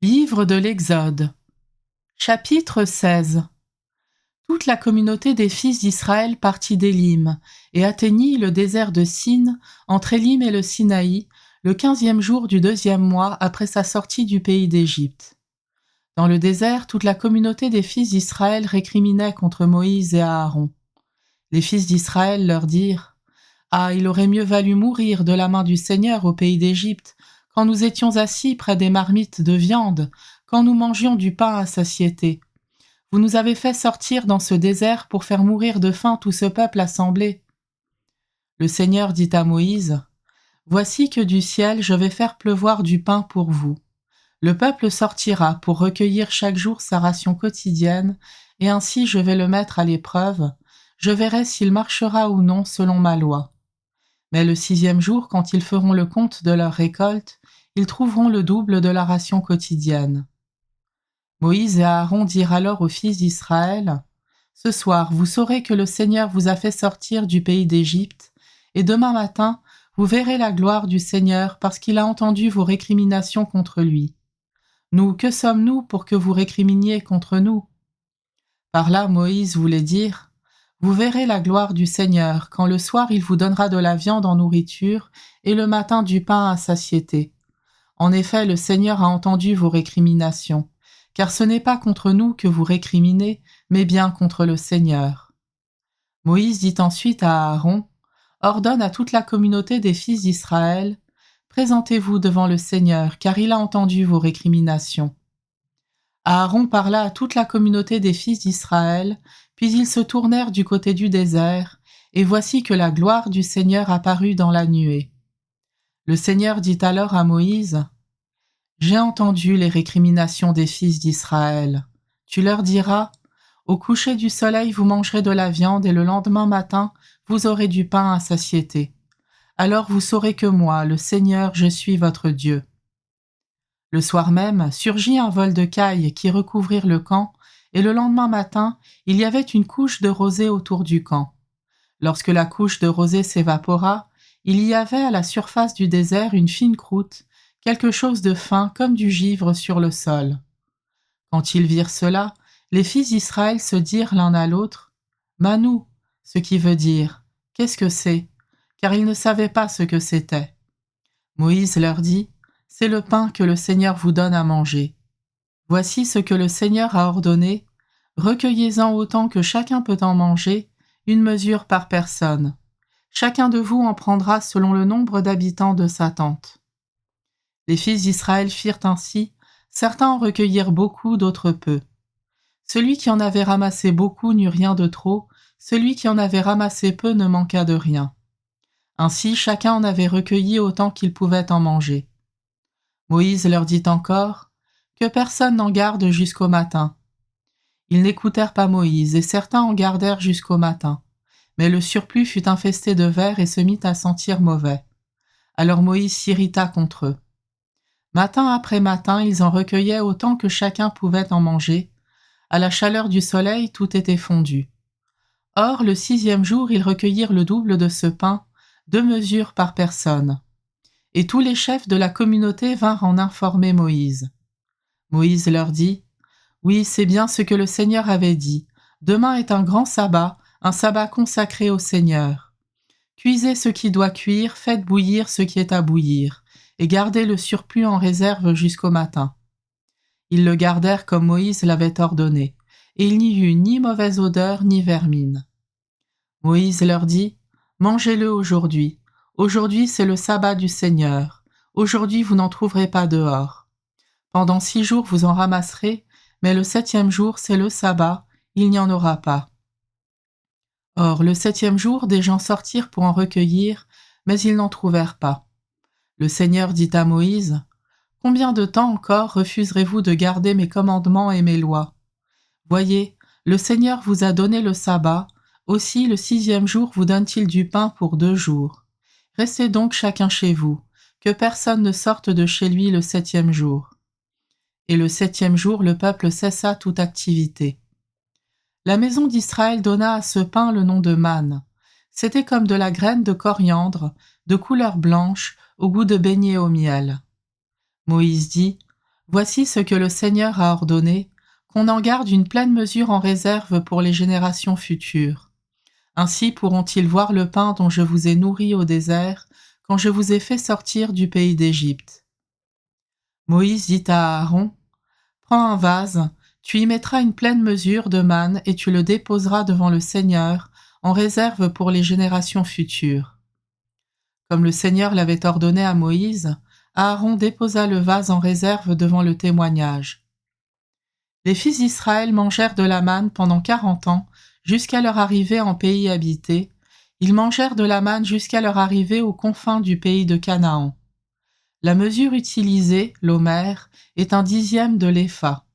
Livre de l'Exode. Chapitre 16. Toute la communauté des fils d'Israël partit d'Élim et atteignit le désert de Sin, entre Élim et le Sinaï, le 15e jour du 2e mois après sa sortie du pays d'Égypte. Dans le désert, toute la communauté des fils d'Israël récriminait contre Moïse et Aaron. Les fils d'Israël leur dirent : « Ah, il aurait mieux valu mourir de la main du Seigneur au pays d'Égypte, quand nous étions assis près des marmites de viande, quand nous mangions du pain à satiété. Vous nous avez fait sortir dans ce désert pour faire mourir de faim tout ce peuple assemblé. » Le Seigneur dit à Moïse : « Voici que du ciel je vais faire pleuvoir du pain pour vous. Le peuple sortira pour recueillir chaque jour sa ration quotidienne, et ainsi je vais le mettre à l'épreuve. Je verrai s'il marchera ou non selon ma loi. Mais le 6e jour, quand ils feront le compte de leur récolte, ils trouveront le double de la ration quotidienne. » Moïse et Aaron dirent alors aux fils d'Israël : « Ce soir, vous saurez que le Seigneur vous a fait sortir du pays d'Égypte, et demain matin, vous verrez la gloire du Seigneur parce qu'il a entendu vos récriminations contre lui. Nous, que sommes-nous pour que vous récriminiez contre nous ?» Par là, Moïse voulait dire : « Vous verrez la gloire du Seigneur, quand le soir il vous donnera de la viande en nourriture, et le matin du pain à satiété. En effet, le Seigneur a entendu vos récriminations, car ce n'est pas contre nous que vous récriminez, mais bien contre le Seigneur. » Moïse dit ensuite à Aaron : « Ordonne à toute la communauté des fils d'Israël : présentez-vous devant le Seigneur, car il a entendu vos récriminations. » Aaron parla à toute la communauté des fils d'Israël, puis ils se tournèrent du côté du désert, et voici que la gloire du Seigneur apparut dans la nuée. Le Seigneur dit alors à Moïse : « J'ai entendu les récriminations des fils d'Israël. Tu leur diras : au coucher du soleil vous mangerez de la viande, et le lendemain matin vous aurez du pain à satiété. Alors vous saurez que moi, le Seigneur, je suis votre Dieu. » Le soir même, surgit un vol de cailles qui recouvrirent le camp, et le lendemain matin, il y avait une couche de rosée autour du camp. Lorsque la couche de rosée s'évapora, il y avait à la surface du désert une fine croûte, quelque chose de fin comme du givre sur le sol. Quand ils virent cela, les fils d'Israël se dirent l'un à l'autre : « Manou », ce qui veut dire « qu'est-ce que c'est ?» car ils ne savaient pas ce que c'était. Moïse leur dit : « C'est le pain que le Seigneur vous donne à manger. Voici ce que le Seigneur a ordonné, recueillez-en autant que chacun peut en manger, une mesure par personne. Chacun de vous en prendra selon le nombre d'habitants de sa tente. » Les fils d'Israël firent ainsi, certains en recueillirent beaucoup, d'autres peu. Celui qui en avait ramassé beaucoup n'eut rien de trop, celui qui en avait ramassé peu ne manqua de rien. Ainsi chacun en avait recueilli autant qu'il pouvait en manger. Moïse leur dit encore : « Que personne n'en garde jusqu'au matin. » Ils n'écoutèrent pas Moïse, et certains en gardèrent jusqu'au matin. Mais le surplus fut infesté de vers et se mit à sentir mauvais. Alors Moïse s'irrita contre eux. Matin après matin, ils en recueillaient autant que chacun pouvait en manger. À la chaleur du soleil, tout était fondu. Or, le 6e jour, ils recueillirent le double de ce pain, 2 mesures par personne. Et tous les chefs de la communauté vinrent en informer Moïse. Moïse leur dit : « Oui, c'est bien ce que le Seigneur avait dit. Demain est un grand sabbat, un sabbat consacré au Seigneur. Cuisez ce qui doit cuire, faites bouillir ce qui est à bouillir, et gardez le surplus en réserve jusqu'au matin. » Ils le gardèrent comme Moïse l'avait ordonné, et il n'y eut ni mauvaise odeur ni vermine. Moïse leur dit : « Mangez-le aujourd'hui. Aujourd'hui c'est le sabbat du Seigneur. Aujourd'hui vous n'en trouverez pas dehors. Pendant 6 jours vous en ramasserez, mais le 7e jour c'est le sabbat, il n'y en aura pas. » Or, le 7e jour, des gens sortirent pour en recueillir, mais ils n'en trouvèrent pas. Le Seigneur dit à Moïse : « Combien de temps encore refuserez-vous de garder mes commandements et mes lois ? Voyez, le Seigneur vous a donné le sabbat, aussi le 6e jour vous donne-t-il du pain pour 2 jours. Restez donc chacun chez vous, que personne ne sorte de chez lui le 7e jour. » Et le 7e jour, le peuple cessa toute activité. La maison d'Israël donna à ce pain le nom de manne. C'était comme de la graine de coriandre, de couleur blanche, au goût de beignet au miel. Moïse dit : Voici ce que le Seigneur a ordonné, qu'on en garde une pleine mesure en réserve pour les générations futures. Ainsi pourront-ils voir le pain dont je vous ai nourri au désert, quand je vous ai fait sortir du pays d'Égypte. » Moïse dit à Aaron, « Prends un vase, tu y mettras une pleine mesure de manne et tu le déposeras devant le Seigneur, en réserve pour les générations futures. » Comme le Seigneur l'avait ordonné à Moïse, Aaron déposa le vase en réserve devant le témoignage. Les fils d'Israël mangèrent de la manne pendant 40 ans, jusqu'à leur arrivée en pays habité. Ils mangèrent de la manne jusqu'à leur arrivée aux confins du pays de Canaan. La mesure utilisée, l'homère, est un dixième de l'épha.